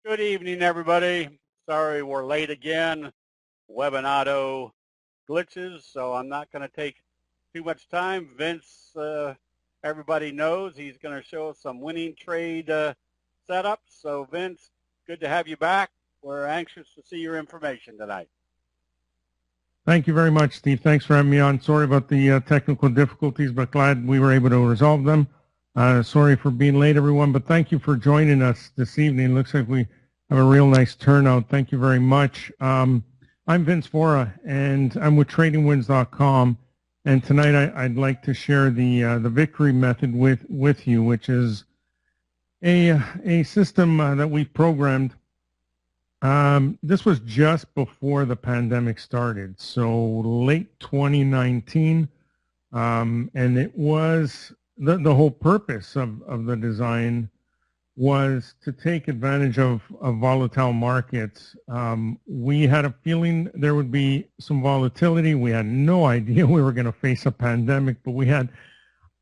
Good evening, everybody. Sorry we're late again. Webinado glitches, so I'm not going to take too much time. Vince, everybody knows he's going to show us some winning trade setups. So Vince, good to have you back. We're anxious to see your information tonight. Thank you very much, Steve. Thanks for having me on. Sorry about the technical difficulties, but glad we were able to resolve them. Sorry for being late, everyone, but thank you for joining us this evening. Looks like we have a real nice turnout. Thank you very much. I'm Vince Vora, and I'm with TradingWinds.com. And tonight I'd like to share the victory method with you, which is a system that we've programmed. This was just before the pandemic started, so late 2019, and it was the whole purpose of the design was to take advantage of volatile markets. We had a feeling there would be some volatility. We had no idea we were going to face a pandemic, but we had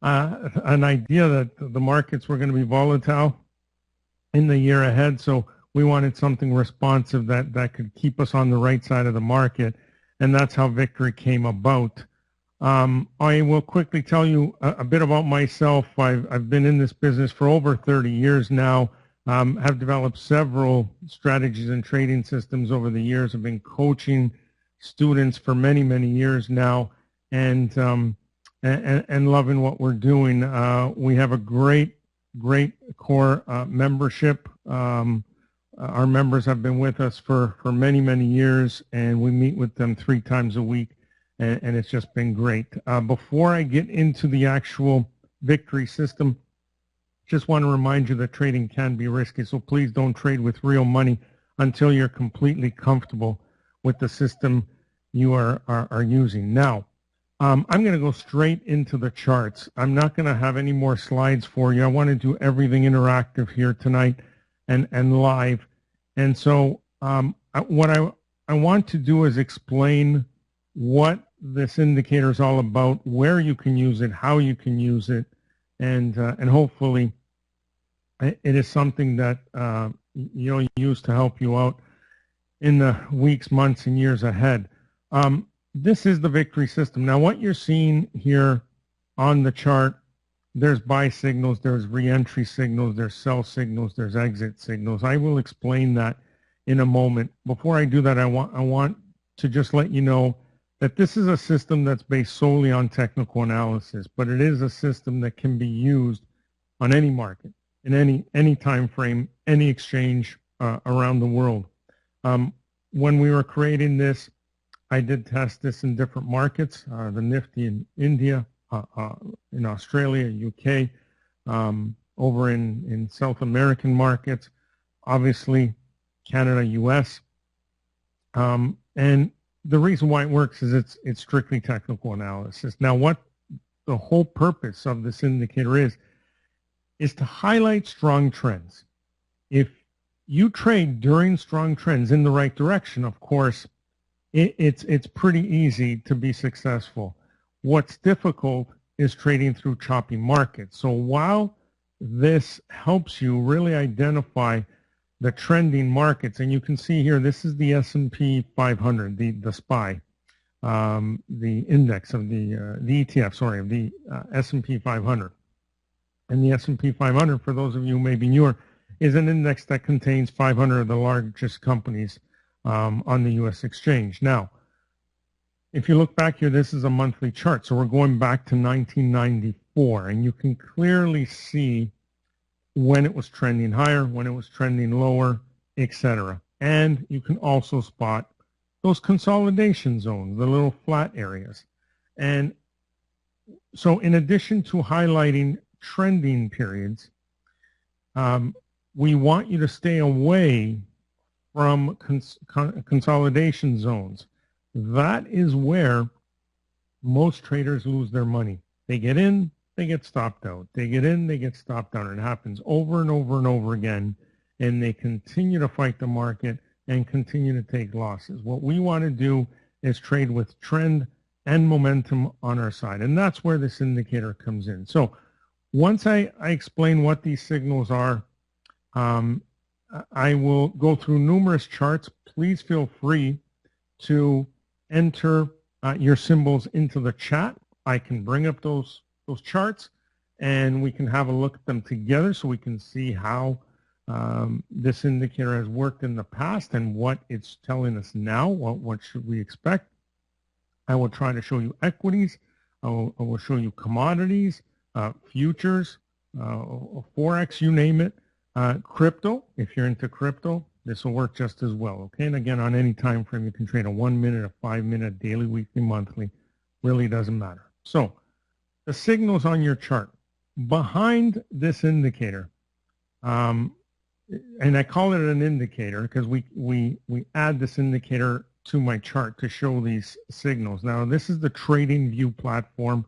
an idea that the markets were going to be volatile in the year ahead. So we wanted something responsive that could keep us on the right side of the market, and that's how victory came about. I will quickly tell you a bit about myself. I've been in this business for over 30 years now. Have developed several strategies and trading systems over the years. I've been coaching students for many, many years now, and loving what we're doing. We have a great core membership. Our members have been with us for many, many years, and we meet with them 3 times a week, and it's just been great. Before I get into the actual victory system, just want to remind you that trading can be risky, so please don't trade with real money until you're completely comfortable with the system you are using. Now, I'm going to go straight into the charts. I'm not going to have any more slides for you. I want to do everything interactive here tonight and live. And so what I want to do is explain what this indicator is all about, where you can use it, how you can use it, and hopefully it is something that you'll use to help you out in the weeks, months, and years ahead. This is the victory system. Now, what you're seeing here on the chart, there's buy signals, there's re-entry signals, there's sell signals, there's exit signals. I will explain that in a moment. Before I do that, I want to just let you know that this is a system that's based solely on technical analysis, but it is a system that can be used on any market, in any time frame, any exchange around the world. When we were creating this, I did test this in different markets, the Nifty in India, in Australia, UK, over in South American markets, obviously Canada, US. And the reason why it works is it's strictly technical analysis. Now, what the whole purpose of this indicator is to highlight strong trends. If you trade during strong trends in the right direction, of course, it's pretty easy to be successful. What's difficult is trading through choppy markets. So while this helps you really identify the trending markets, and you can see here, this is the S&P 500, the SPY, the index of the ETF, sorry, of the S&P 500. And the S&P 500, for those of you who may be newer, is an index that contains 500 of the largest companies on the U.S. exchange. Now, if you look back here, this is a monthly chart. So we're going back to 1994, and you can clearly see when it was trending higher, when it was trending lower, etc. And you can also spot those consolidation zones, the little flat areas. And so in addition to highlighting trending periods, we want you to stay away from consolidation zones. That is where most traders lose their money. They get in, they get stopped out. They get in, they get stopped out. It happens over and over and over again, and they continue to fight the market and continue to take losses. What we want to do is trade with trend and momentum on our side, and that's where this indicator comes in. So once I explain what these signals are, I will go through numerous charts. Please feel free to enter your symbols into the chat. I can bring up those charts and we can have a look at them together so we can see how this indicator has worked in the past and what it's telling us now. What should we expect? I will try to show you equities. I will show you commodities, futures, Forex, you name it. Crypto, if you're into crypto, this will work just as well. Okay, and again, on any time frame, you can trade a 1 minute, a 5 minute, daily, weekly, monthly. Really doesn't matter. So the signals on your chart behind this indicator, and I call it an indicator because we add this indicator to my chart to show these signals. Now, this is the Trading View platform.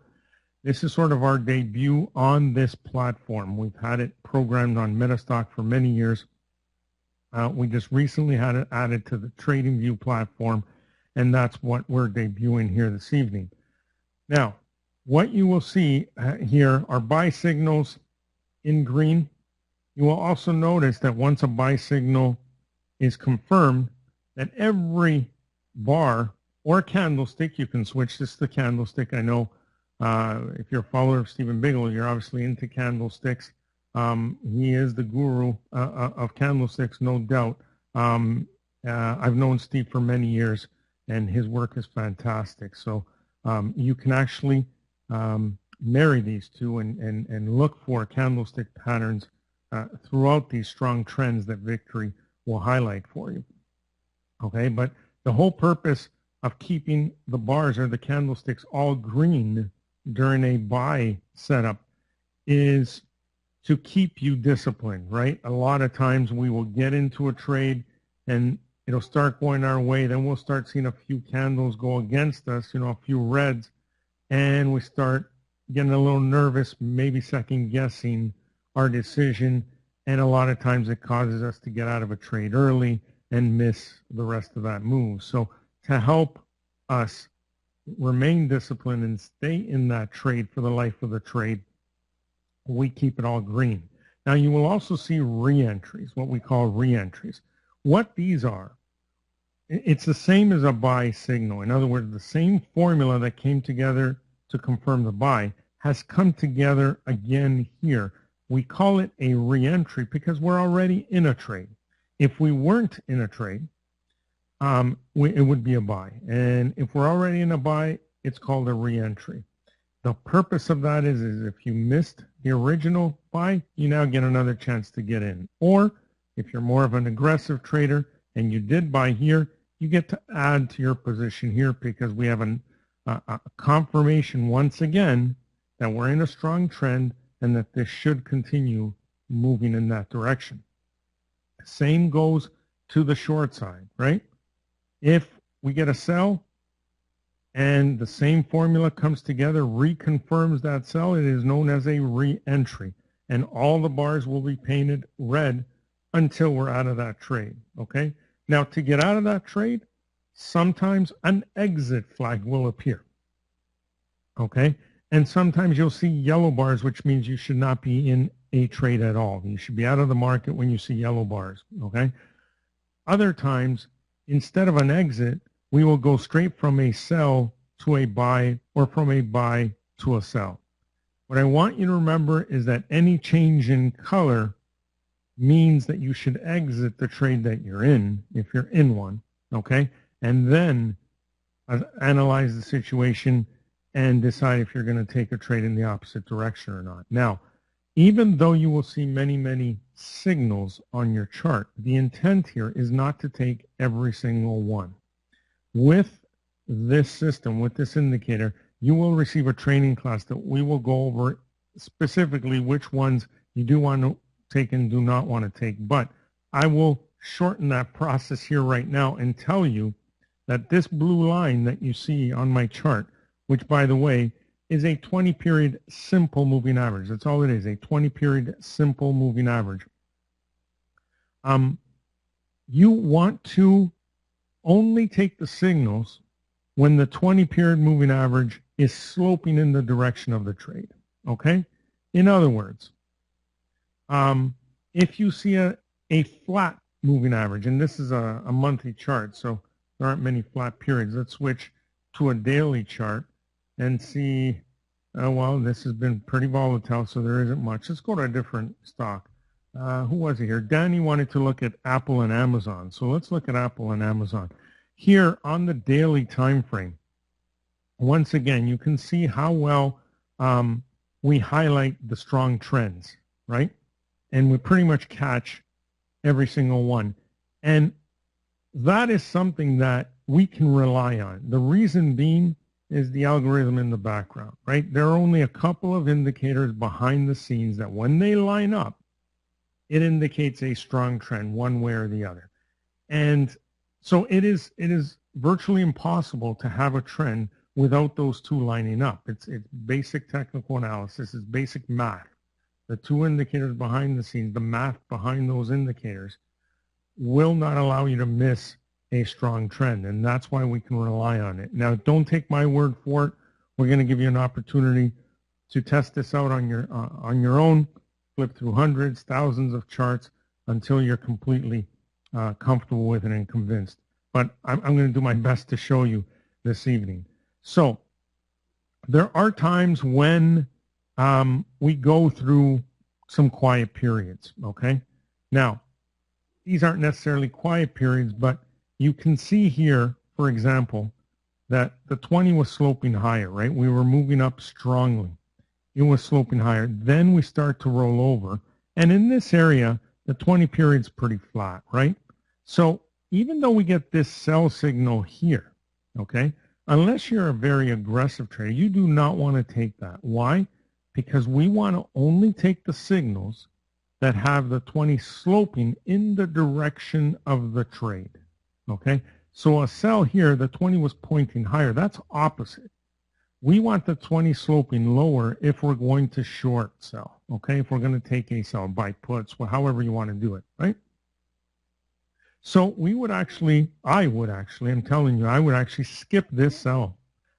This is sort of our debut on this platform. We've had it programmed on Metastock for many years. We just recently had it added to the Trading View platform, and that's what we're debuting here this evening. Now, what you will see here are buy signals in green. You will also notice that once a buy signal is confirmed, that every bar or candlestick, you can switch this to candlestick. I know if you're a follower of Stephen Bigelow, you're obviously into candlesticks. He is the guru of candlesticks, no doubt. I've known Steve for many years, and his work is fantastic. So you can actually marry these two and look for candlestick patterns throughout these strong trends that Victory will highlight for you. Okay, but the whole purpose of keeping the bars or the candlesticks all green during a buy setup is to keep you disciplined, right? A lot of times we will get into a trade and it'll start going our way. Then we'll start seeing a few candles go against us, you know, a few reds, and we start getting a little nervous, maybe second guessing our decision. And a lot of times it causes us to get out of a trade early and miss the rest of that move. So to help us remain disciplined and stay in that trade for the life of the trade, we keep it all green. Now you will also see re-entries, what we call re-entries. What these are, it's the same as a buy signal. In other words, the same formula that came together to confirm the buy has come together again here. We call it a re-entry because we're already in a trade. If we weren't in a trade, it would be a buy. And if we're already in a buy, it's called a re-entry. The purpose of that is if you missed the original buy, you now get another chance to get in. Or if you're more of an aggressive trader and you did buy here, you get to add to your position here because we have a confirmation once again that we're in a strong trend and that this should continue moving in that direction. Same goes to the short side, right? If we get a sell and the same formula comes together, reconfirms that sell, it is known as a re-entry. And all the bars will be painted red until we're out of that trade, okay? Now, to get out of that trade, sometimes an exit flag will appear, okay? And sometimes you'll see yellow bars, which means you should not be in a trade at all. You should be out of the market when you see yellow bars, okay? Other times, instead of an exit, we will go straight from a sell to a buy or from a buy to a sell. What I want you to remember is that any change in color means that you should exit the trade that you're in, if you're in one, okay? And then analyze the situation and decide if you're going to take a trade in the opposite direction or not. Now, even though you will see many, many signals on your chart, the intent here is not to take every single one. With this system, with this indicator, you will receive a training class that we will go over specifically which ones you do want to take and do not want to take. But I will shorten that process here right now and tell you that this blue line that you see on my chart, which by the way is a 20 period simple moving average. That's all it is, a 20 period simple moving average. You want to only take the signals when the 20 period moving average is sloping in the direction of the trade, okay? In other words, if you see a a flat moving average. And this is a monthly chart, so there aren't many flat periods. Let's switch to a daily chart and see, well, this has been pretty volatile, so there isn't much. Let's go to a different stock. Who was it here? Danny wanted to look at Apple and Amazon. So let's look at Apple and Amazon. Here on the daily time frame, once again, you can see how well we highlight the strong trends, right? And we pretty much catch every single one. And that is something that we can rely on. The reason being is the algorithm in the background, right? There are only a couple of indicators behind the scenes that when they line up, it indicates a strong trend one way or the other. And so it is virtually impossible to have a trend without those two lining up. It's basic technical analysis, it's basic math. The two indicators behind the scenes, the math behind those indicators will not allow you to miss a strong trend, and that's why we can rely on it. Now, don't take my word for it. We're going to give you an opportunity to test this out on your own, flip through hundreds, thousands of charts until you're completely comfortable with it and convinced. But I'm going to do my best to show you this evening. So there are times when we go through some quiet periods, okay? Now, these aren't necessarily quiet periods, but you can see here, for example, that the 20 was sloping higher, right? We were moving up strongly. It was sloping higher. Then we start to roll over. And in this area, the 20 period's pretty flat, right? So even though we get this sell signal here, okay, unless you're a very aggressive trader, you do not want to take that. Why? Because we want to only take the signals that have the 20 sloping in the direction of the trade, okay? So a sell here, the 20 was pointing higher. That's opposite. We want the 20 sloping lower if we're going to short sell, okay? If we're going to take a sell, buy puts, however you want to do it, right? So I'm telling you, I would actually skip this sell.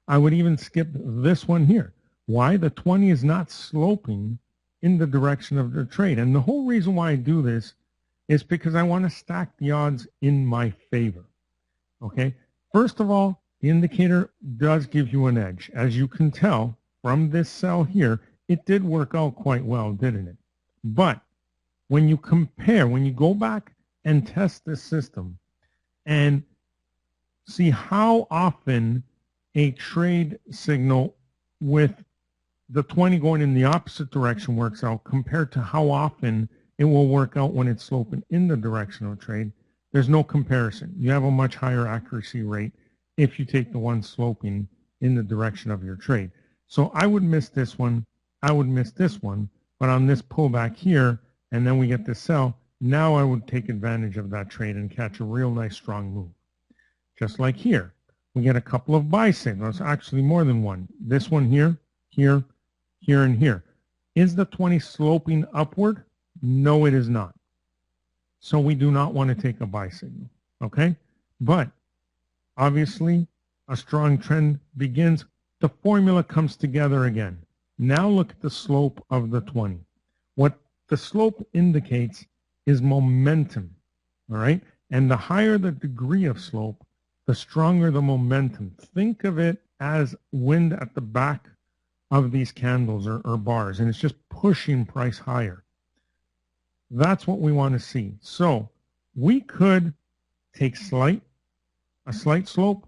I would even skip this one here. Why? The 20 is not sloping in the direction of the trade. And the whole reason why I do this is because I want to stack the odds in my favor, okay? First of all, the indicator does give you an edge. As you can tell from this sell here, it did work out quite well, didn't it? But when you compare, when you go back and test this system and see how often a trade signal with the 20 going in the opposite direction works out compared to how often it will work out when it's sloping in the direction of trade, there's no comparison. You have a much higher accuracy rate if you take the one sloping in the direction of your trade. So I would miss this one, I would miss this one, but on this pullback here, and then we get this sell, now I would take advantage of that trade and catch a real nice strong move. Just like here, we get a couple of buy signals, actually more than one. This one here, here, here, and here. Is the 20 sloping upward? No, it is not. So we do not want to take a buy signal, okay? But obviously, a strong trend begins. The formula comes together again. Now look at the slope of the 20. What the slope indicates is momentum, all right? And the higher the degree of slope, the stronger the momentum. Think of it as wind at the back of these candles or bars, and it's just pushing price higher. That's what we want to see. So we could take a slight slope,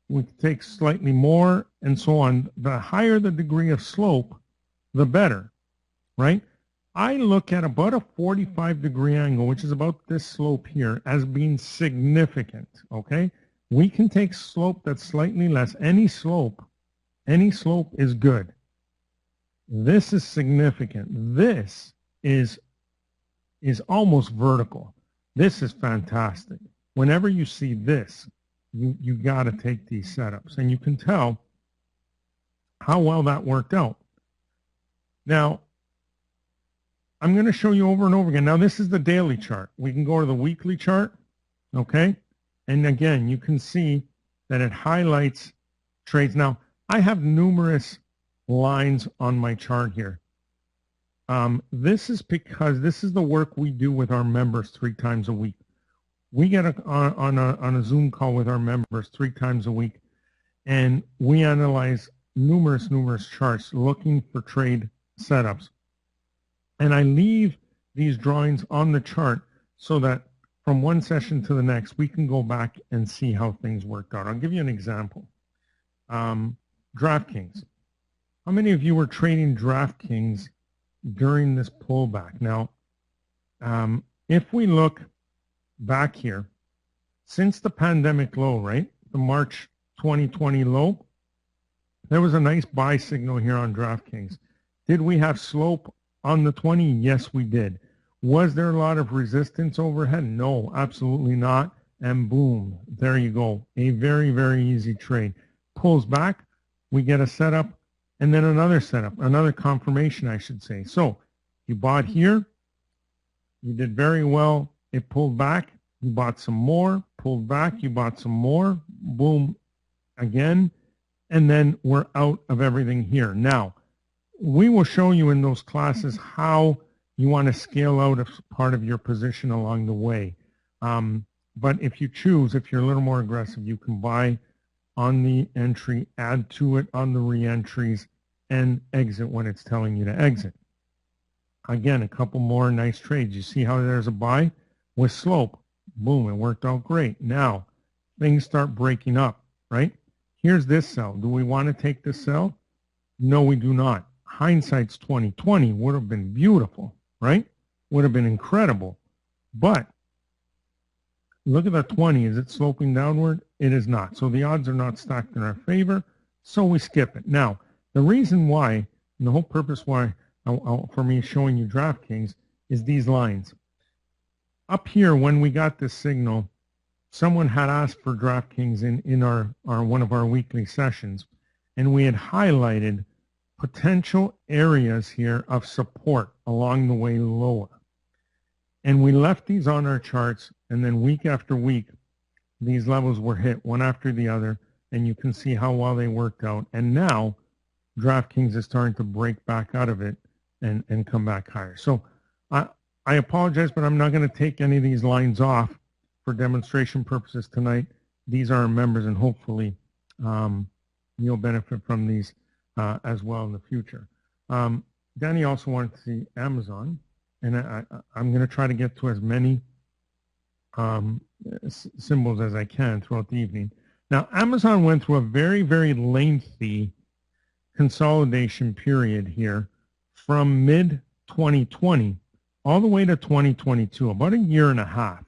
we could take slightly more, and so on. The higher the degree of slope, the better, right? I look at about a 45-degree angle, which is about this slope here, as being significant, okay? We can take slope that's slightly less. Any slope is good. This is significant. This is almost vertical. This is fantastic. Whenever you see this, you got to take these setups, and you can tell how well that worked out. Now, I'm going to show you over and over again. Now, this is the daily chart. We can go to the weekly chart, okay? And again, you can see that it highlights trades. Now, I have numerous lines on my chart here. This is because this is the work we do with our members 3 times a week. We get on a Zoom call with our members 3 times a week, and we analyze numerous charts looking for trade setups. And I leave these drawings on the chart so that from one session to the next, we can go back and see how things worked out. I'll give you an example. DraftKings. How many of you were trading DraftKings during this pullback? Now, if we look back here, since the pandemic low, right, the March 2020 low, there was a nice buy signal here on DraftKings. Did we have slope on the 20? Yes, we did. Was there a lot of resistance overhead? No, absolutely not. And boom, there you go. A very, very easy trade. Pulls back, we get a setup, and then another setup, another confirmation, I should say. So you bought here, you did very well. It pulled back, you bought some more, pulled back, you bought some more, boom, again, and then we're out of everything here. Now, we will show you in those classes how you want to scale out a part of your position along the way. But if you choose, if you're a little more aggressive, you can buy on the entry, add to it on the re-entries, and exit when it's telling you to exit. Again, a couple more nice trades. You see how there's a buy with slope. Boom, it worked out great. Now, things start breaking up, right? Here's this sell. Do we want to take this sell? No, we do not. Hindsight's 2020 would have been beautiful, right? Would have been incredible. But look at the 20. Is it sloping downward? It is not. So the odds are not stacked in our favor. So we skip it. Now, the reason why, and the whole purpose why for me showing you DraftKings is these lines. Up here, when we got this signal, someone had asked for DraftKings in our one of our weekly sessions, and we had highlighted potential areas here of support along the way lower. And we left these on our charts, and then week after week, these levels were hit one after the other, and you can see how well they worked out. And now, DraftKings is starting to break back out of it and come back higher. So I apologize, but I'm not going to take any of these lines off for demonstration purposes tonight. These are our members, and hopefully you'll benefit from these as well in the future. Danny also wanted to see Amazon, and I'm going to try to get to as many symbols as I can throughout the evening. Now, Amazon went through a very, very lengthy consolidation period here from mid-2020 all the way to 2022, about a year and a half.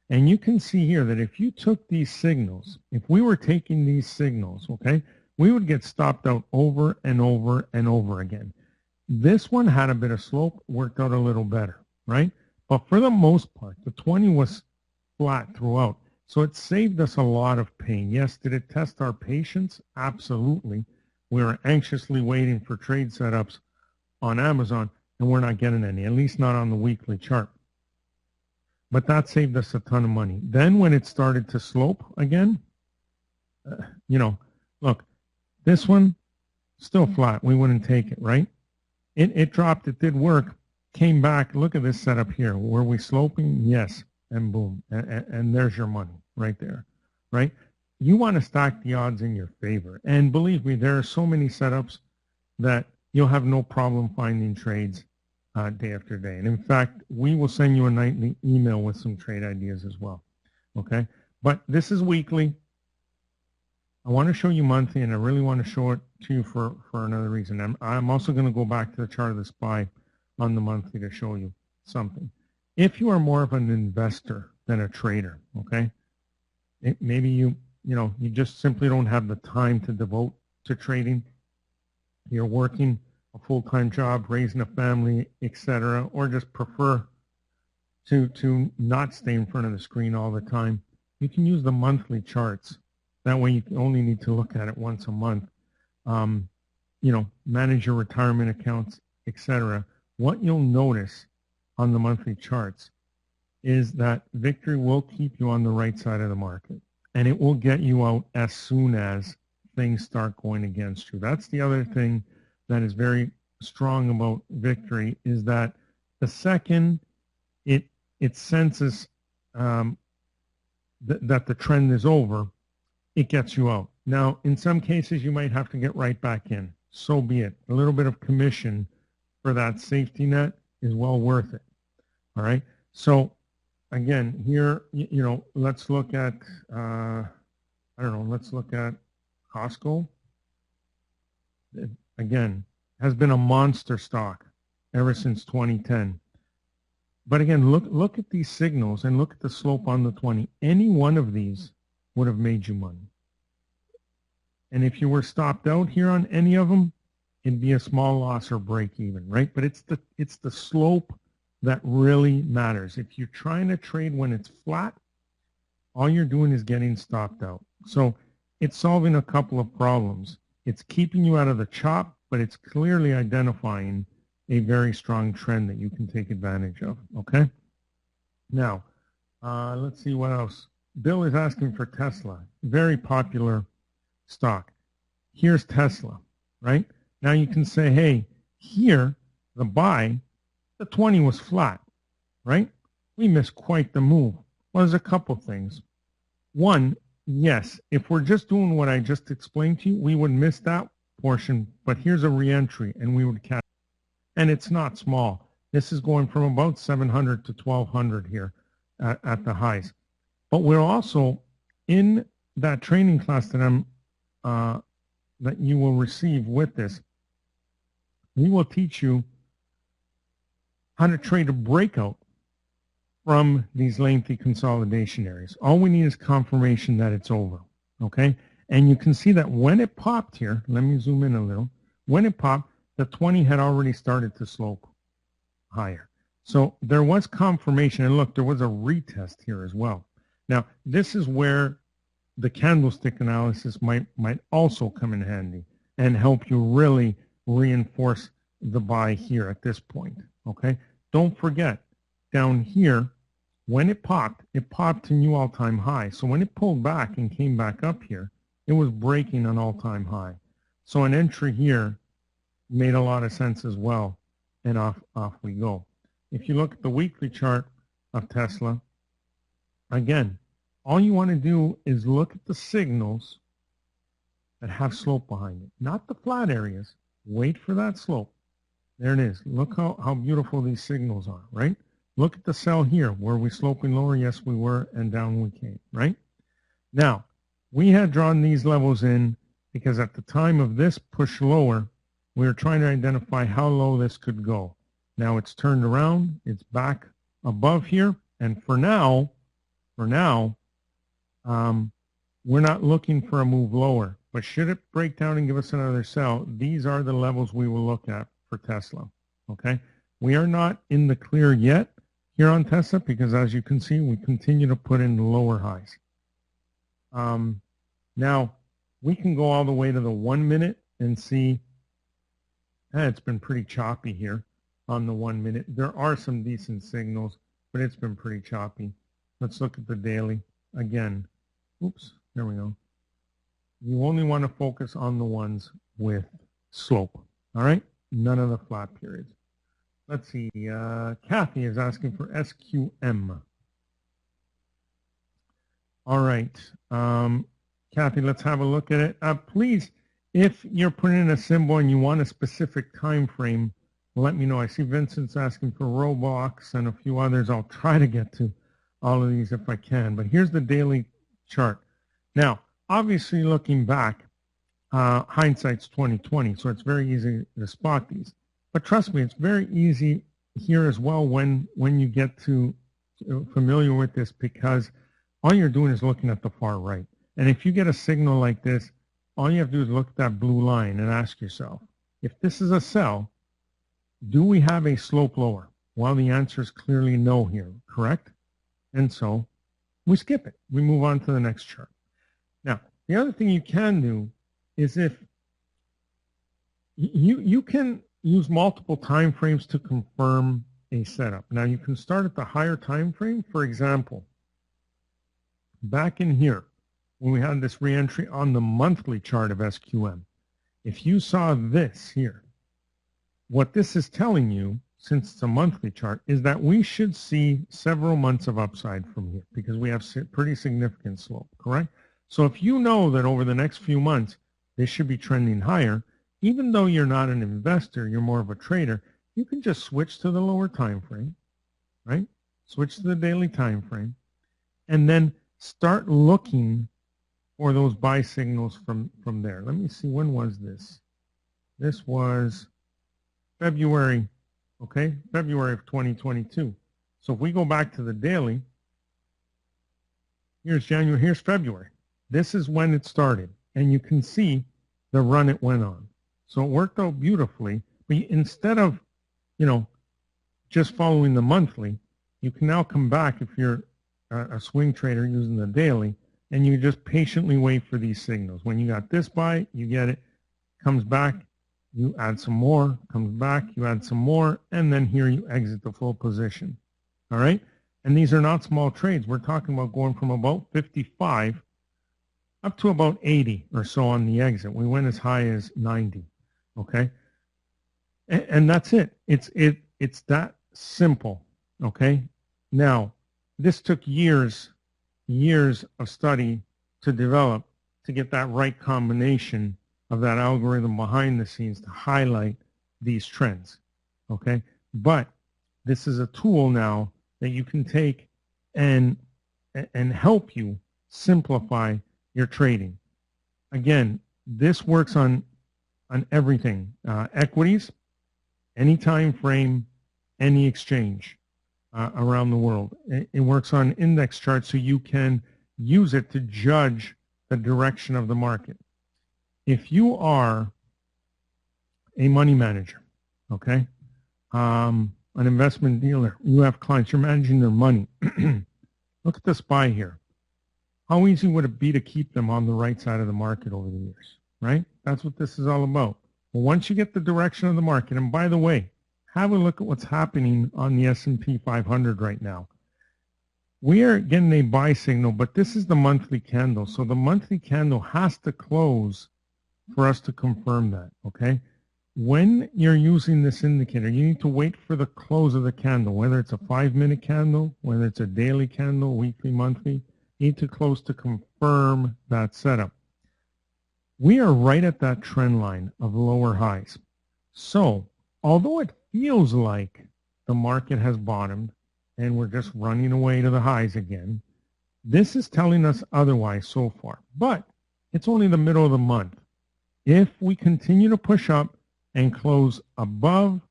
And you can see here that if you took these signals, if we were taking these signals, okay, we would get stopped out over and over and over again. This one had a bit of slope, worked out a little better, right? But for the most part, the 20 was flat throughout. So it saved us a lot of pain. Yes, did it test our patience? Absolutely. We were anxiously waiting for trade setups on Amazon, and we're not getting any, at least not on the weekly chart. But that saved us a ton of money. Then when it started to slope again, look, this one, still flat. We wouldn't take it, right? It dropped. It did work. Came back. Look at this setup here. Were we sloping? Yes. And boom. And there's your money right there, right? You want to stack the odds in your favor. And believe me, there are so many setups that you'll have no problem finding trades day after day. And in fact, we will send you a nightly email with some trade ideas as well. Okay? But this is weekly. I want to show you monthly, and I really want to show it to you for another reason. I'm also going to go back to the chart of the SPY on the monthly to show you something. If you are more of an investor than a trader, okay, maybe you just simply don't have the time to devote to trading. You're working a full-time job, raising a family, etc., or just prefer to not stay in front of the screen all the time. You can use the monthly charts. That way you only need to look at it once a month. Manage your retirement accounts, etc. What you'll notice on the monthly charts is that victory will keep you on the right side of the market, and it will get you out as soon as things start going against you. That's the other thing that is very strong about victory is that the second it senses that the trend is over, it gets you out. Now, in some cases, you might have to get right back in. So be it. A little bit of commission for that safety net is well worth it. All right. So again, here, let's look at, let's look at Costco. It, again, has been a monster stock ever since 2010. But again, look at these signals and look at the slope on the 20. Any one of these would have made you money. And if you were stopped out here on any of them, it'd be a small loss or break even, right? But it's the slope that really matters. If you're trying to trade when it's flat, all you're doing is getting stopped out. So it's solving a couple of problems. It's keeping you out of the chop, but it's clearly identifying a very strong trend that you can take advantage of, okay? Now, let's see what else. Bill is asking for Tesla, very popular stock. Here's Tesla, right? Now you can say, hey, here, the buy, the 20 was flat, right? We missed quite the move. Well, there's a couple things. One, yes, if we're just doing what I just explained to you, we would miss that portion, but here's a reentry and we would catch. And it's not small. This is going from about 700 to 1200 here at the highs. But we're also in that training class that that you will receive with this. We will teach you how to trade a breakout from these lengthy consolidation areas. All we need is confirmation that it's over, okay? And you can see that when it popped here, let me zoom in a little. When it popped, the 20 had already started to slope higher. So there was confirmation, and look, there was a retest here as well. Now, this is where the candlestick analysis might also come in handy and help you really reinforce the buy here at this point, okay? Don't forget, down here, when it popped to new all-time high. So when it pulled back and came back up here, it was breaking an all-time high. So an entry here made a lot of sense as well, and off we go. If you look at the weekly chart of Tesla, again, all you want to do is look at the signals that have slope behind it, not the flat areas. Wait for that slope. There it is. Look how beautiful these signals are, right? Look at the sell here. Were we sloping lower? Yes, we were, and down we came, right? Now, we had drawn these levels in because at the time of this push lower, we were trying to identify how low this could go. Now it's turned around. It's back above here. And for now, we're not looking for a move lower. But should it break down and give us another sell, these are the levels we will look at for Tesla, okay? We are not in the clear yet here on Tesla because, as you can see, we continue to put in lower highs. Now, we can go all the way to the 1 minute and see it's been pretty choppy here on the 1 minute. There are some decent signals, but it's been pretty choppy. Let's look at the daily again. Oops, there we go. You only want to focus on the ones with slope, all right? None of the flat periods. Let's see, Kathy is asking for SQM. All right, Kathy, let's have a look at it. Please, if you're putting in a symbol and you want a specific time frame, let me know. I see Vincent's asking for Roblox and a few others. I'll try to get to all of these if I can. But here's the daily chart. Now, obviously, looking back, hindsight's 2020, so it's very easy to spot these. But trust me, it's very easy here as well when you get to familiar with this, because all you're doing is looking at the far right. And if you get a signal like this, all you have to do is look at that blue line and ask yourself, if this is a sell, do we have a slope lower? Well, the answer is clearly no here, correct? And so we skip it. We move on to the next chart. Now, the other thing you can do is if you can use multiple time frames to confirm a setup. Now, you can start at the higher time frame. For example, back in here, when we had this reentry on the monthly chart of SQM, if you saw this here, what this is telling you, since it's a monthly chart, is that we should see several months of upside from here because we have pretty significant slope, correct? So if you know that over the next few months, this should be trending higher, even though you're not an investor, you're more of a trader, you can just switch to the lower time frame, right? Switch to the daily time frame, and then start looking for those buy signals from there. Let me see, when was this? This was February, okay? February of 2022. So if we go back to the daily, here's January, here's February. This is when it started, and you can see the run it went on. So it worked out beautifully. But instead of, just following the monthly, you can now come back if you're a swing trader using the daily, and you just patiently wait for these signals. When you got this buy, you get it, comes back, you add some more, comes back, you add some more, and then here you exit the full position. All right? And these are not small trades. We're talking about going from about 55 up to about 80 or so on the exit. We went as high as 90. Okay? And that's it. It's that simple. Okay? Now, this took years of study to develop to get that right combination of that algorithm behind the scenes to highlight these trends, okay? But this is a tool now that you can take and help you simplify your trading. Again, this works on everything, equities, any time frame, any exchange around the world. It works on index charts so you can use it to judge the direction of the market. If you are a money manager, okay, an investment dealer, you have clients, you're managing their money. Look at the SPY here. How easy would it be to keep them on the right side of the market over the years, right? That's what this is all about. Well, once you get the direction of the market, and by the way, have a look at what's happening on the S&P 500 right now. We are getting a buy signal, but this is the monthly candle. So the monthly candle has to close for us to confirm that, okay? When you're using this indicator, you need to wait for the close of the candle, whether it's a 5-minute candle, whether it's a daily candle, weekly, monthly, you need to close to confirm that setup. We are right at that trend line of lower highs. So although it feels like the market has bottomed and we're just running away to the highs again, this is telling us otherwise so far. But it's only the middle of the month. If we continue to push up and close above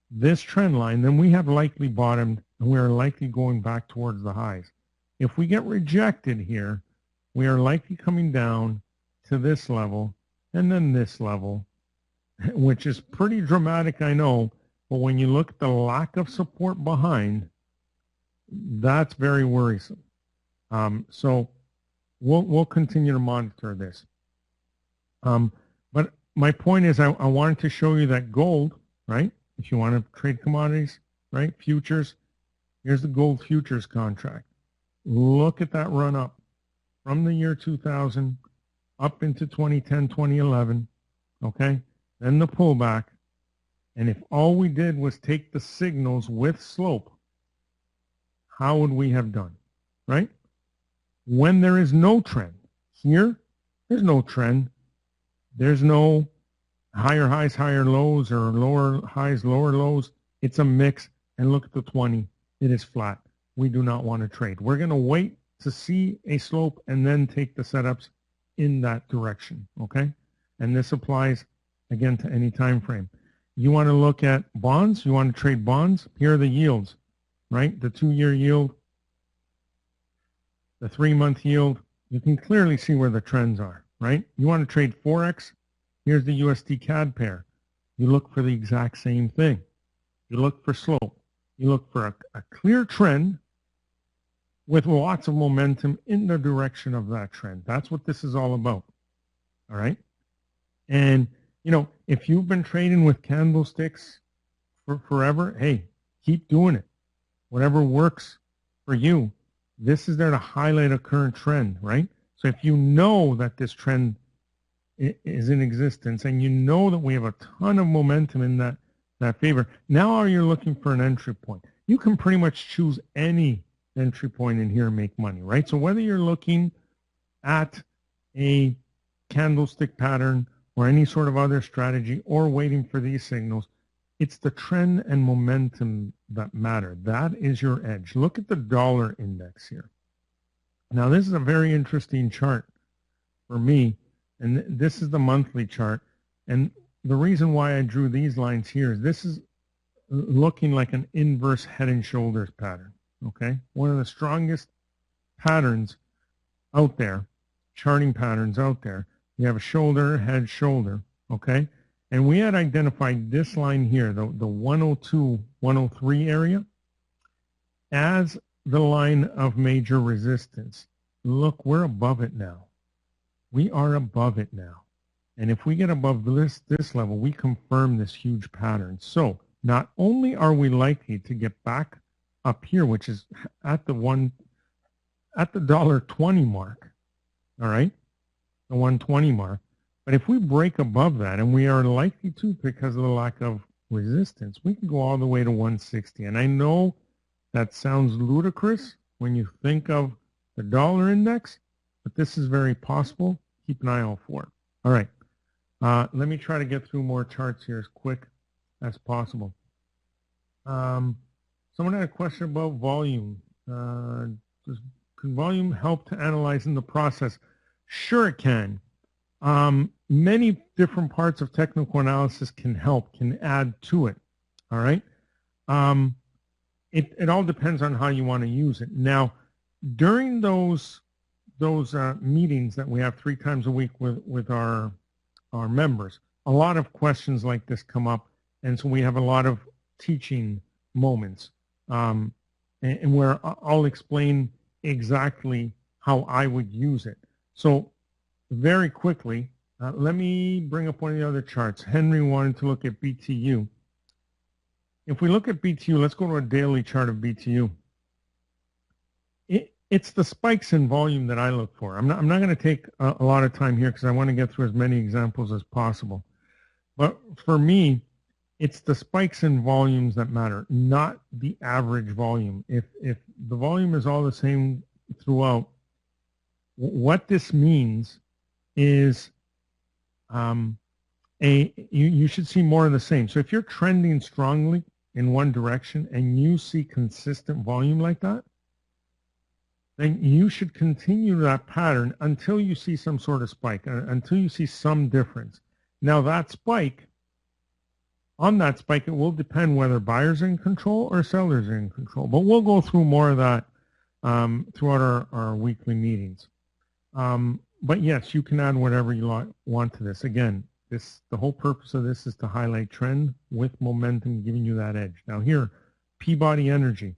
this trend line, then we have likely bottomed and we are likely going back towards the highs. If we get rejected here, we are likely coming down to this level and then this level, which is pretty dramatic, I know, but when you look at the lack of support behind, that's very worrisome. So we'll continue to monitor this. But my point is I wanted to show you that gold, right? If you want to trade commodities, right? Futures, here's the gold futures contract. Look at that run up from the year 2000 up into 2010, 2011, okay? Then the pullback. And if all we did was take the signals with slope, how would we have done, right? When there is no trend. Here, there's no trend. There's no higher highs, higher lows, or lower highs, lower lows. It's a mix. And look at the 20. It is flat. We do not want to trade. We're going to wait to see a slope and then take the setups in that direction, okay? And this applies, again, to any time frame. You want to look at bonds. You want to trade bonds. Here are the yields, right? The 2-year yield, the 3-month yield. You can clearly see where the trends are, right? You want to trade Forex. Here's the USD CAD pair. You look for the exact same thing. You look for slope. You look for a clear trend with lots of momentum in the direction of that trend. That's what this is all about, all right? And, if you've been trading with candlesticks for forever, hey, keep doing it. Whatever works for you, this is there to highlight a current trend, right? So if you know that this trend is in existence and you know that we have a ton of momentum in that that favor. Now are you looking for an entry point? You can pretty much choose any entry point in here and make money, right? So whether you're looking at a candlestick pattern or any sort of other strategy or waiting for these signals, it's the trend and momentum that matter. That is your edge. Look at the dollar index here. Now, this is a very interesting chart for me, and this is the monthly chart. And the reason why I drew these lines here is this is looking like an inverse head and shoulders pattern, okay? One of the strongest patterns out there, charting patterns out there. You have a shoulder, head, shoulder, okay? And we had identified this line here, the 102, 103 area, as the line of major resistance. Look, we're above it now. We are above it now. And if we get above this level, we confirm this huge pattern. So not only are we likely to get back up here, which is at the $1.20 mark, all right, the 120 mark, but if we break above that, and we are likely to because of the lack of resistance, we can go all the way to 160. And I know that sounds ludicrous when you think of the dollar index, but this is very possible. Keep an eye out for it. All right. Let me try to get through more charts here as quick as possible. Someone had a question about volume. Can volume help to analyze in the process? Sure it can. Many different parts of technical analysis can help, can add to it. All right. It all depends on how you want to use it. Now, during those meetings that we have 3 times a week with our members, a lot of questions like this come up, and so we have a lot of teaching moments, and where I'll explain exactly how I would use it. So very quickly, let me bring up one of the other charts. Henry wanted to look at BTU. If we look at BTU, let's go to a daily chart of BTU. It's the spikes in volume that I look for. I'm not going to take a lot of time here because I want to get through as many examples as possible. But for me, it's the spikes in volumes that matter, not the average volume. If the volume is all the same throughout, what this means is you should see more of the same. So if you're trending strongly in one direction and you see consistent volume like that, then you should continue that pattern until you see some sort of spike, until you see some difference. Now that spike, on that spike, it will depend whether buyers are in control or sellers are in control. But we'll go through more of that throughout our weekly meetings. But yes, you can add whatever you want to this. Again, the whole purpose of this is to highlight trend with momentum, giving you that edge. Now here, Peabody Energy.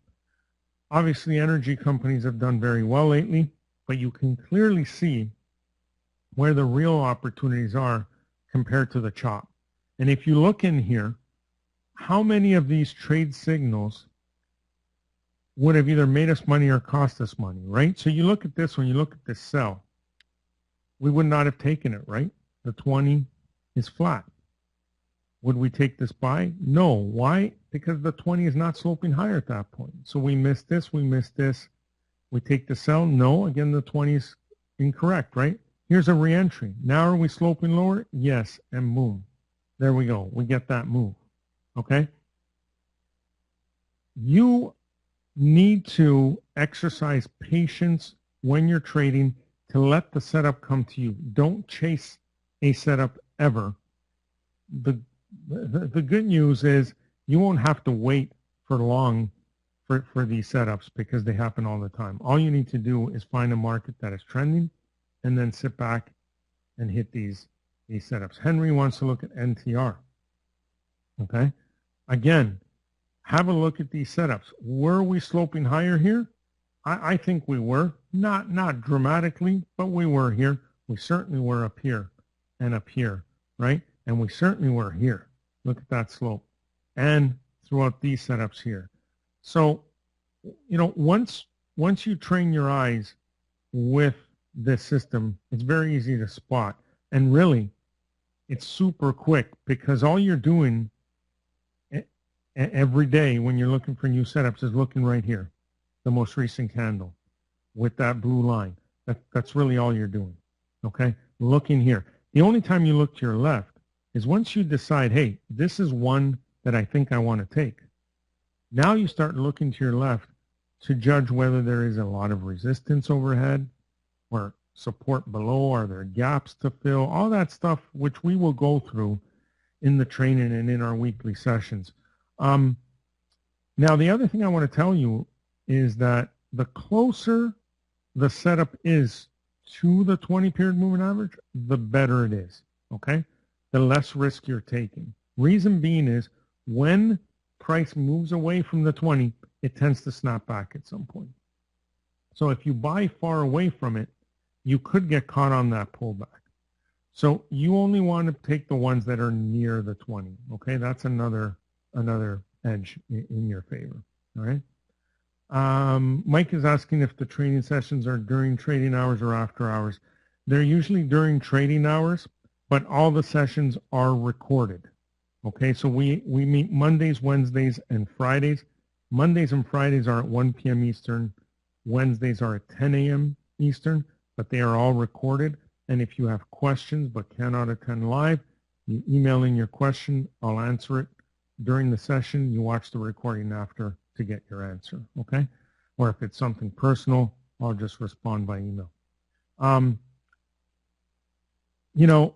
Obviously, energy companies have done very well lately, but you can clearly see where the real opportunities are compared to the chop. And if you look in here, how many of these trade signals would have either made us money or cost us money, right? So you look at this one, you look at this sell, we would not have taken it, right? The 20 is flat. Would we take this buy? No. Why? Because the 20 is not sloping higher at that point. So we missed this, we missed this. We take the sell? No. Again, the 20 is incorrect, right? Here's a reentry. Now are we sloping lower? Yes, and boom. There we go. We get that move, okay? You need to exercise patience when you're trading to let the setup come to you. Don't chase a setup ever. The good news is you won't have to wait for long for these setups because they happen all the time. All you need to do is find a market that is trending and then sit back and hit these setups. Henry wants to look at NTR. Okay. Again, have a look at these setups. Were we sloping higher here? I think we were. Not dramatically, but we were here. We certainly were up here and up here, right? And we certainly were here. Look at that slope. And throughout these setups here. So, you know, once you train your eyes with this system, it's very easy to spot. And really, it's super quick because all you're doing, every day when you're looking for new setups is looking right here, the most recent candle with that blue line. That's really all you're doing, okay? Looking here. The only time you look to your left is once you decide, hey, this is one that I think I want to take. Now you start looking to your left to judge whether there is a lot of resistance overhead or support below. Are there gaps to fill? All that stuff, which we will go through in the training and in our weekly sessions. Now, the other thing I want to tell you is that the closer the setup is to the 20-period moving average, the better it is, okay? The less risk you're taking. Reason being is when price moves away from the 20, it tends to snap back at some point. So if you buy far away from it, you could get caught on that pullback. So you only want to take the ones that are near the 20, okay? That's another edge in your favor, all right? Mike is asking if the trading sessions are during trading hours or after hours. They're usually during trading hours, but all the sessions are recorded. Okay, so we meet Mondays, Wednesdays, and Fridays. Mondays and Fridays are at 1 p.m. Eastern. Wednesdays are at 10 a.m. Eastern, but they are all recorded. And if you have questions but cannot attend live, you email in your question. I'll answer it during the session. You watch the recording after to get your answer, okay? Or if it's something personal, I'll just respond by email. You know,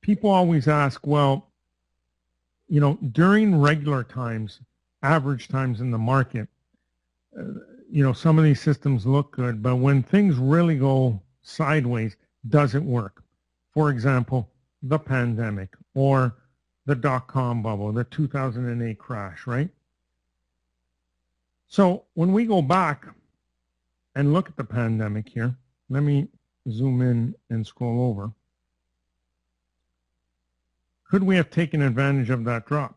people always ask, well, you know, during regular times, average times in the market, you know, some of these systems look good, but when things really go sideways, does it work? For example, the pandemic or the dot-com bubble, the 2008 crash, right? So when we go back and look at the pandemic here, let me zoom in and scroll over. Could we have taken advantage of that drop?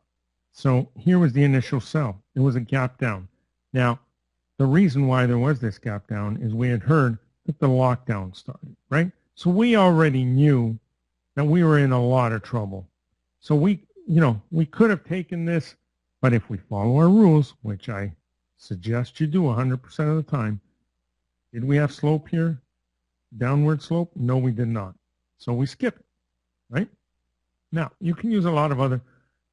So here was the initial sell. It was a gap down. Now, the reason why there was this gap down is we had heard that the lockdown started, right? So we already knew that we were in a lot of trouble. So we could have taken this, but if we follow our rules, which I suggest you do 100% of the time, did we have slope here? Downward slope? No, we did not. So we skip it, right? Now, you can use a lot of other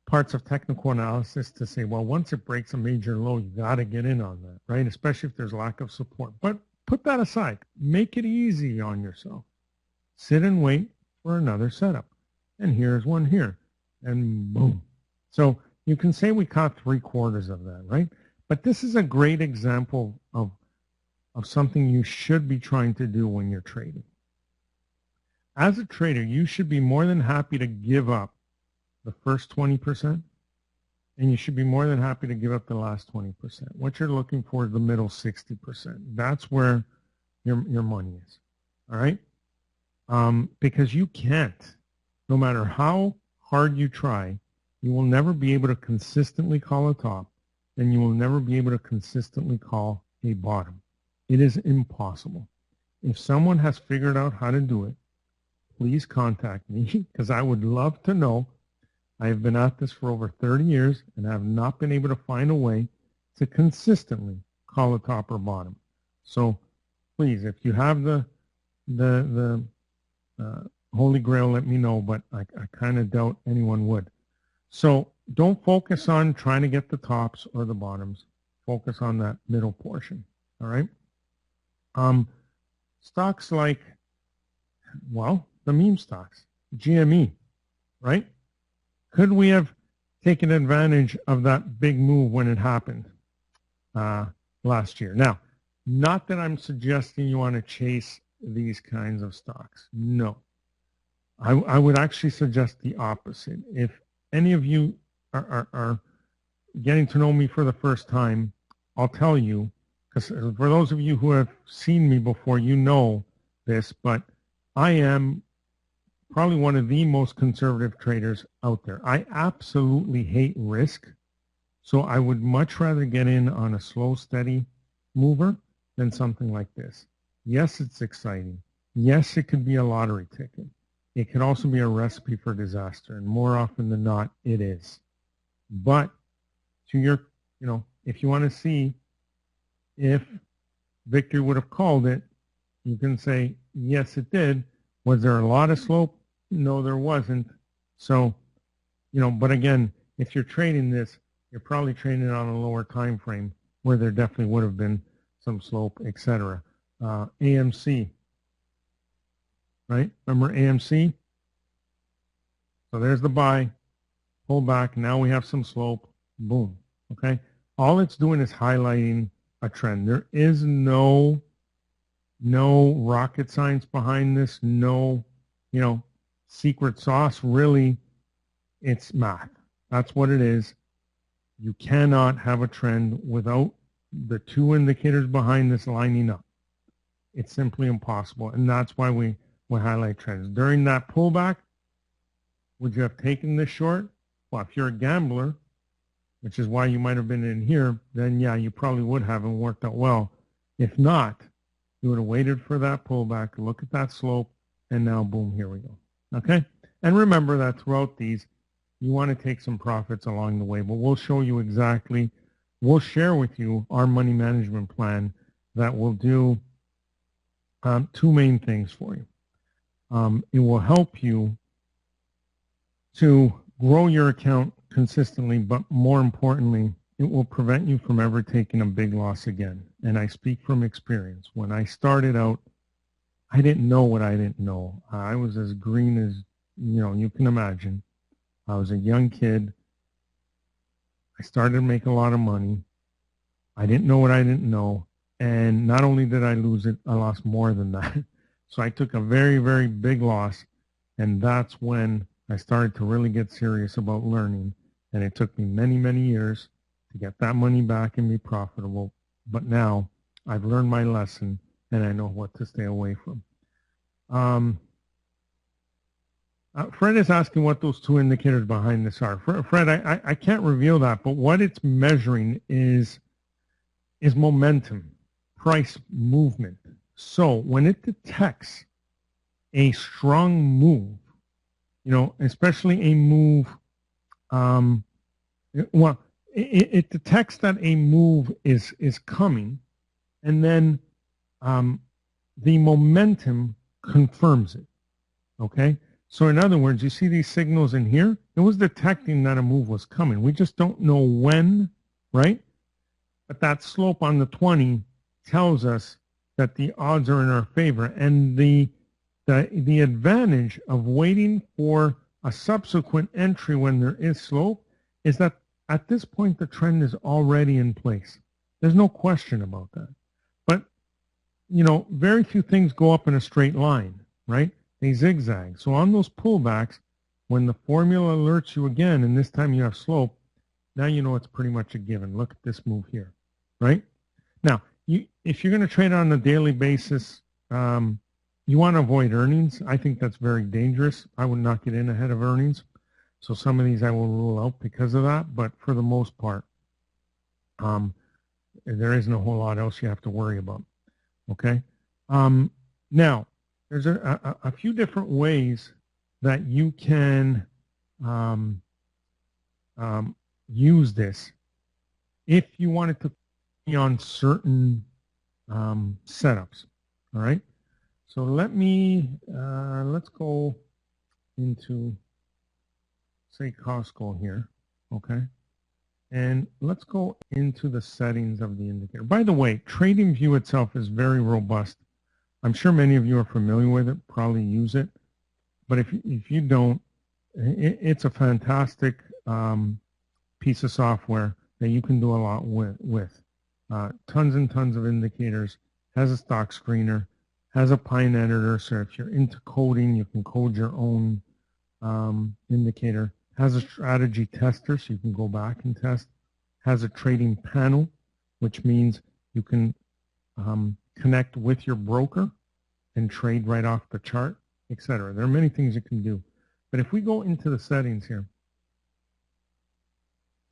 parts of technical analysis to say, well, once it breaks a major low, you got to get in on that, right? Especially if there's lack of support. But put that aside. Make it easy on yourself. Sit and wait for another setup. And here's one here. And boom. So you can say we caught 3/4 of that, right? But this is a great example of something you should be trying to do when you're trading. As a trader, you should be more than happy to give up the first 20%, and you should be more than happy to give up the last 20%. What you're looking for is the middle 60%. That's where your money is, all right? Because you can't, no matter how hard you try, you will never be able to consistently call a top, and you will never be able to consistently call a bottom. It is impossible. If someone has figured out how to do it, please contact me because I would love to know. I have been at this for over 30 years and have not been able to find a way to consistently call a top or bottom. So please, if you have the Holy Grail, let me know, but I kind of doubt anyone would. So don't focus on trying to get the tops or the bottoms. Focus on that middle portion, all right? Stocks like, well, the meme stocks, GME, right? Could we have taken advantage of that big move when it happened last year? Now, not that I'm suggesting you want to chase these kinds of stocks. No. I would actually suggest the opposite. If any of you are getting to know me for the first time, I'll tell you, because for those of you who have seen me before, you know this, but I am probably one of the most conservative traders out there. I absolutely hate risk, so I would much rather get in on a slow, steady mover than something like this. Yes, it's exciting. Yes, it could be a lottery ticket. It could also be a recipe for disaster, and more often than not, it is. But to your, if you want to see if Victor would have called it, you can say, yes, it did. Was there a lot of slope? No, there wasn't. So, but again, if you're trading this, you're probably trading it on a lower time frame where there definitely would have been some slope, etc. AMC, right? Remember AMC? So there's the buy, pull back. Now we have some slope. Boom. Okay. All it's doing is highlighting a trend. There is no rocket science behind this. No, secret sauce. Really, it's math. That's what it is. You cannot have a trend without the two indicators behind this lining up. It's simply impossible. And that's why we highlight trends. During that pullback, would you have taken this short? Well, if you're a gambler, which is why you might have been in here, then yeah, you probably would have and worked out well. If not, you would have waited for that pullback, look at that slope, and now boom, here we go. Okay? And remember that throughout these, you want to take some profits along the way, but we'll show you exactly, we'll share with you our money management plan that will do two main things for you. It will help you to grow your account consistently, but more importantly, it will prevent you from ever taking a big loss again. And I speak from experience. When I started out, I didn't know what I didn't know. I was as green as, you can imagine. I was a young kid. I started to make a lot of money. I didn't know what I didn't know. And not only did I lose it, I lost more than that. So I took a very, very big loss. And that's when I started to really get serious about learning. And it took me many, many years to get that money back and be profitable. But now I've learned my lesson and I know what to stay away from. Fred is asking what those two indicators behind this are. Fred, I can't reveal that, but what it's measuring is momentum, price movement. So when it detects a strong move, especially a move, it detects that a move is coming, and then the momentum confirms it, okay? So in other words, you see these signals in here? It was detecting that a move was coming. We just don't know when, right? But that slope on the 20 tells us that the odds are in our favor. And the advantage of waiting for a subsequent entry when there is slope is that at this point the trend is already in place. There's no question about that. But, very few things go up in a straight line, right? They zigzag. So on those pullbacks, when the formula alerts you again, and this time you have slope, now you know it's pretty much a given. Look at this move here, right? Now, if you're going to trade on a daily basis, you want to avoid earnings. I think that's very dangerous. I would not get in ahead of earnings. So some of these I will rule out because of that. But for the most part, there isn't a whole lot else you have to worry about. Okay? Now, there's a few different ways that you can use this if you wanted to be on certain setups. All right? So let's go into, say, Costco here, okay? And let's go into the settings of the indicator. By the way, TradingView itself is very robust. I'm sure many of you are familiar with it, probably use it. But if you don't, it's a fantastic piece of software that you can do a lot with. Tons and tons of indicators, has a stock screener, has a Pine editor, so if you're into coding, you can code your own indicator. Has a strategy tester, so you can go back and test. Has a trading panel, which means you can connect with your broker and trade right off the chart, etc. There are many things you can do. But if we go into the settings here,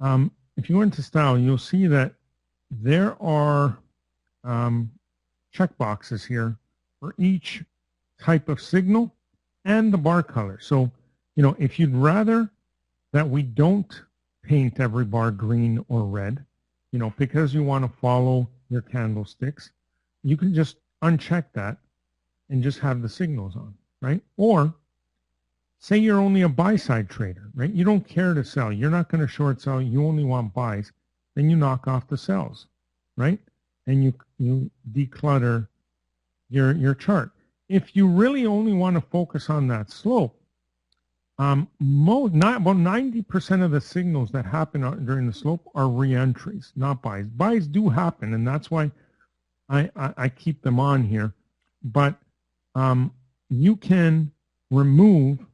if you go into style, you'll see that there are check boxes here for each type of signal and the bar color. So, if you'd rather that we don't paint every bar green or red. You know, because you want to follow your candlesticks, you can just uncheck that and just have the signals on, right? Or say you're only a buy-side trader, right? You don't care to sell. You're not going to short sell. You only want buys. Then you knock off the sells, right? And you declutter your chart. If you really only want to focus on that slope, about 90% of the signals that happen during the slope are re-entries, not buys. Buys do happen, and that's why I keep them on here. But you can remove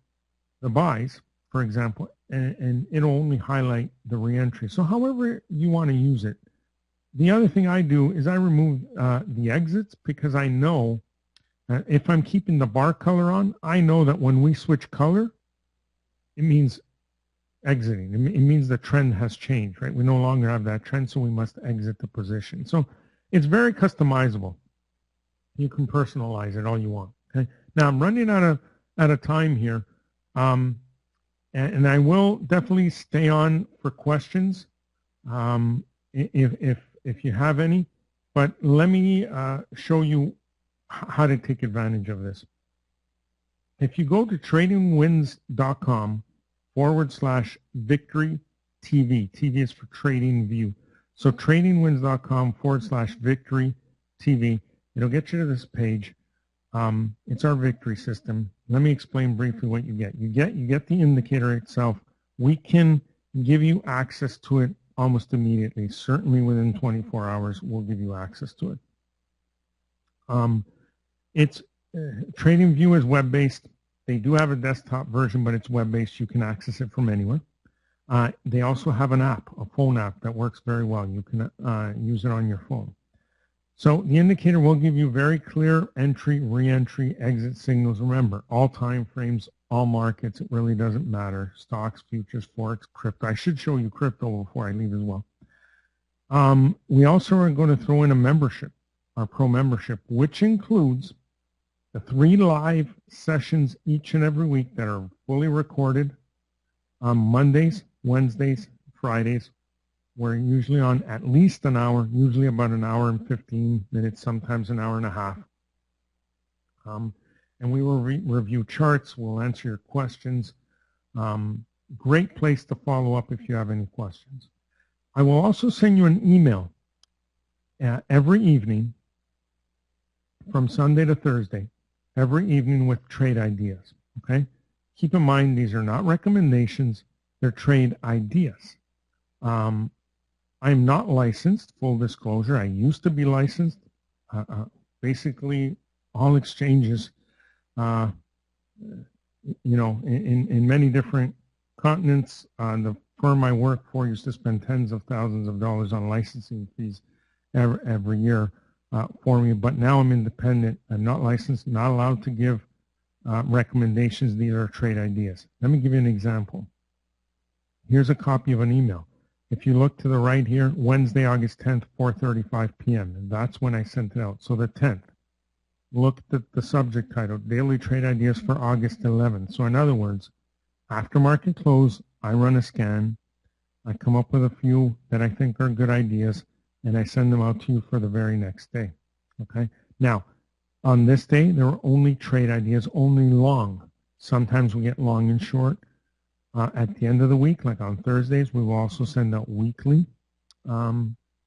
the buys, for example, and it'll only highlight the re-entry. So however you want to use it. The other thing I do is I remove the exits, because I know if I'm keeping the bar color on, I know that when we switch color, it means exiting. It means the trend has changed, right? We no longer have that trend, so we must exit the position. So it's very customizable. You can personalize it all you want. Okay. Now I'm running out of time here, and I will definitely stay on for questions if you have any. But let me show you how to take advantage of this. If you go to tradingwins.com/victory TV. TV is for Trading View. So tradingwins.com/victory TV. It'll get you to this page. It's our victory system. Let me explain briefly what you get. You get the indicator itself. We can give you access to it almost immediately. Certainly within 24 hours, we'll give you access to it. It's Trading View is web-based. They do have a desktop version, but it's web-based. You can access it from anywhere. They also have an app, a phone app that works very well. You can use it on your phone. So the indicator will give you very clear entry, re-entry, exit signals. Remember, all time frames, all markets. It really doesn't matter. Stocks, futures, forex, crypto. I should show you crypto before I leave as well. We also are going to throw in a membership, our pro membership, which includes the 3 live sessions each and every week that are fully recorded on Mondays, Wednesdays, Fridays. We're usually on at least an hour, usually about an hour and 15 minutes, sometimes an hour and a half. And we will review charts. We'll answer your questions. Great place to follow up if you have any questions. I will also send you an email every evening from Sunday to Thursday, every evening with trade ideas, okay? Keep in mind, these are not recommendations. They're trade ideas. I'm not licensed, full disclosure. I used to be licensed. Basically, all exchanges, you know, in many different continents. The firm I work for used to spend tens of thousands of dollars on licensing fees every year for me. But now I'm independent. I'm not licensed, not allowed to give recommendations. These are trade ideas. Let me give you an example. Here's a copy of an email. If you look to the right here, Wednesday, August 10th, 4:35 p.m. And that's when I sent it out. So the 10th. Look at the subject title, Daily Trade Ideas for August 11th. So in other words, after market close, I run a scan. I come up with a few that I think are good ideas, and I send them out to you for the very next day. Okay. Now, on this day, there are only trade ideas, only long. Sometimes we get long and short. At the end of the week, like on Thursdays, we will also send out weekly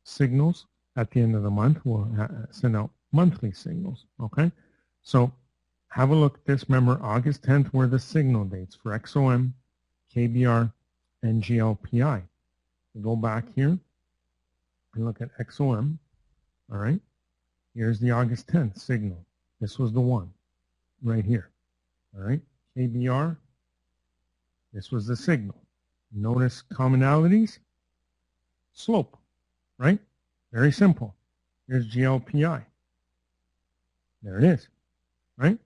signals. At the end of the month, we'll send out monthly signals, okay? So have a look at this. Remember, August 10th were the signal dates for XOM, KBR, and GLPI. Go back here and look at XOM, all right? Here's the August 10th signal. This was the one right here, all right? KBR. This was the signal. Notice commonalities, slope, right? Very simple. Here's GLPI. There it is, right?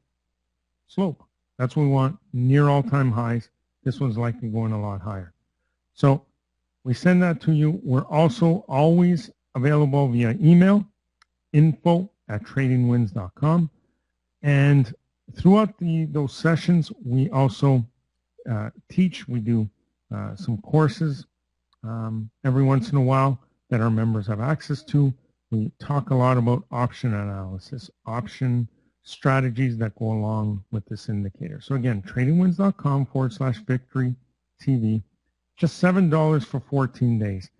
Slope. That's what we want, near all-time highs. This one's likely going a lot higher. So we send that to you. We're also always available via email, info@tradingwins.com. And throughout those sessions, we also teach. We do some courses every once in a while that our members have access to. We talk a lot about option analysis, option strategies that go along with this indicator. So again, tradingwins.com/victory TV, just $7 for 14 days.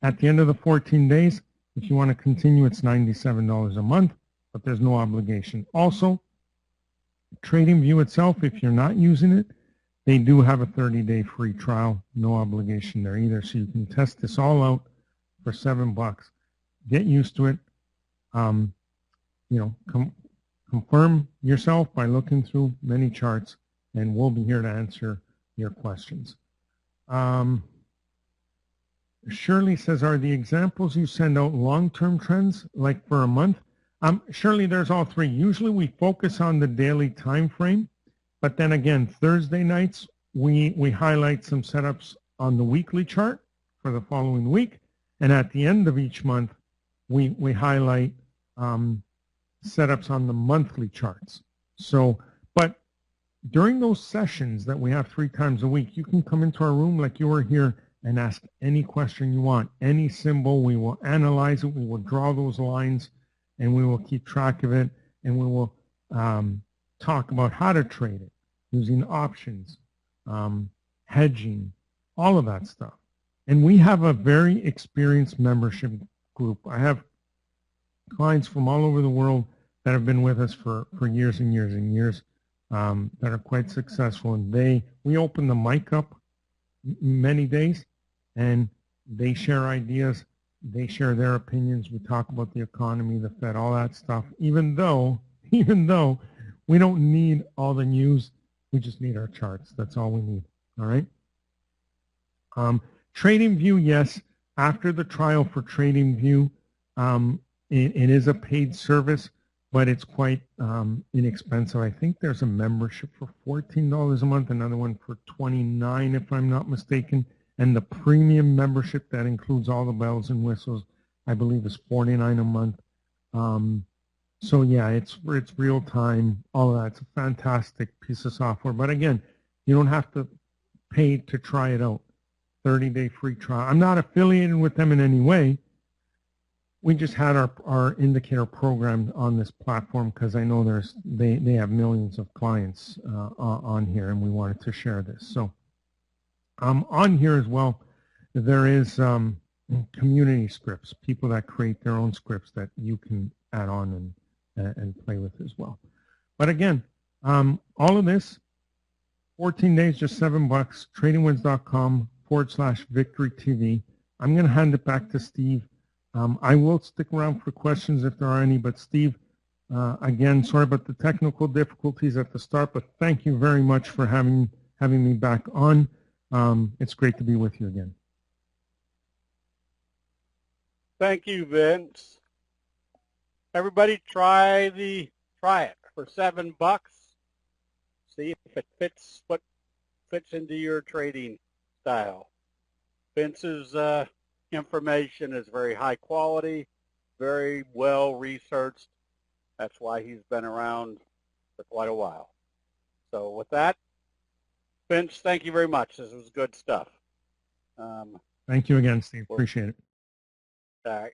At the end of the 14 days, if you want to continue, it's $97 a month, but there's no obligation. Also, TradingView itself, if you're not using it, they do have a 30-day free trial, no obligation there either. So you can test this all out for $7. Get used to it. Confirm yourself by looking through many charts, and we'll be here to answer your questions. Shirley says, are the examples you send out long-term trends, like for a month? Shirley, there's all three. Usually we focus on the daily time frame, but then again, Thursday nights, we highlight some setups on the weekly chart for the following week, and at the end of each month, we highlight setups on the monthly charts. So, but during those sessions that we have 3 times a week, you can come into our room like you were here and ask any question you want, any symbol. We will analyze it. We will draw those lines, and we will keep track of it, and we will talk about how to trade it using options, hedging, all of that stuff. And we have a very experienced membership group. I have clients from all over the world that have been with us for years and years and years, that are quite successful. And we open the mic up many days, and they share ideas. They share their opinions. We talk about the economy, the Fed, all that stuff. Even though we don't need all the news, we just need our charts. That's all we need. All right. TradingView, yes. After the trial for TradingView, it is a paid service, but it's quite inexpensive. I think there's a membership for $14 a month, another one for $29, if I'm not mistaken. And the premium membership that includes all the bells and whistles, I believe, is $49 a month. So yeah, it's real time, all of that. It's a fantastic piece of software. But again, you don't have to pay to try it out. 30-day free trial. I'm not affiliated with them in any way. We just had our indicator programmed on this platform because I know they have millions of clients on here, and we wanted to share this. So on here as well, there is community scripts, people that create their own scripts that you can add on and play with as well. But again, all of this, 14 days, just $7, tradingwins.com/victory TV. I'm going to hand it back to Steve. I will stick around for questions if there are any, but Steve, again, sorry about the technical difficulties at the start, but thank you very much for having me back on. It's great to be with you again. Thank you, Vince. Everybody try it for $7. See if it fits what fits into your trading style. Vince's information is very high quality, very well researched. That's why he's been around for quite a while. So with that, Vince, thank you very much. This was good stuff. Thank you again, Steve. Appreciate it. All right.